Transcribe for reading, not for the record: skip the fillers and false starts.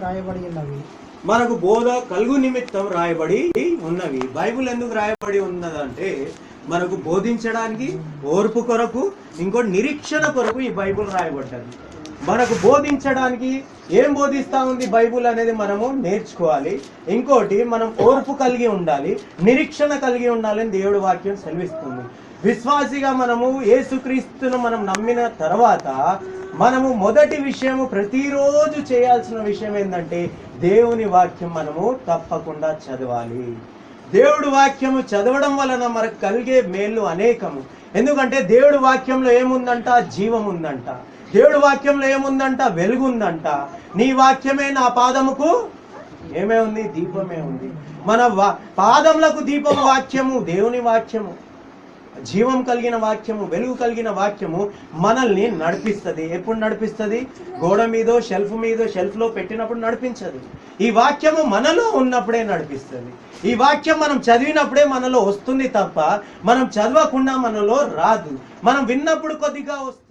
రాయబడి ఉన్నవి. మనకు బోధ కలుగు నిమిత్తం రాయబడి ఉన్నవి. బైబిల్ ఎందుకు రాయబడి ఉన్నదంటే మనకు బోధించడానికి, ఓర్పు కొరకు, ఇంకోటి నిరీక్షణ కొరకు ఈ బైబిల్ రాయబడ్డది. మనకు బోధించడానికి ఏం బోధిస్తా ఉంది బైబిల్ అనేది మనము నేర్చుకోవాలి. ఇంకోటి మనం ఓర్పు కలిగి ఉండాలి, నిరీక్షణ కలిగి ఉండాలని దేవుడి వాక్యం సెలవిస్తుంది. విశ్వాసిగా మనము యేసుక్రీస్తును మనం నమ్మిన తర్వాత మనము మొదటి విషయము ప్రతిరోజు చేయాల్సిన విషయం ఏంటంటే దేవుని వాక్యం మనము తప్పకుండా చదవాలి. దేవుడి వాక్యము చదవడం వలన మనకు కలిగే మేలు అనేకము. ఎందుకంటే దేవుడి వాక్యంలో ఏముందంట? జీవం ఉందంట. దేవుడి వాక్యంలో ఏముందంట? వెలుగు ఉందంట. నీ వాక్యమే నా పాదముకు ఏమే ఉంది? దీపమే ఉంది. మన పాదములకు దీపము వాక్యము, దేవుని వాక్యము. జీవం కలిగిన వాక్యము, వెలుగు కలిగిన వాక్యము మనల్ని నడిపిస్తుంది. ఎప్పుడు నడిపిస్తుంది? గోడ మీదో షెల్ఫ్లో పెట్టినప్పుడు నడిపించదు. ఈ వాక్యము మనలో ఉన్నప్పుడే నడిపిస్తుంది. ఈ వాక్యం మనం చదివినప్పుడే మనలో వస్తుంది తప్ప మనం చదవకుండా మనలో రాదు. మనం విన్నప్పుడు కొద్దిగా వస్తుంది.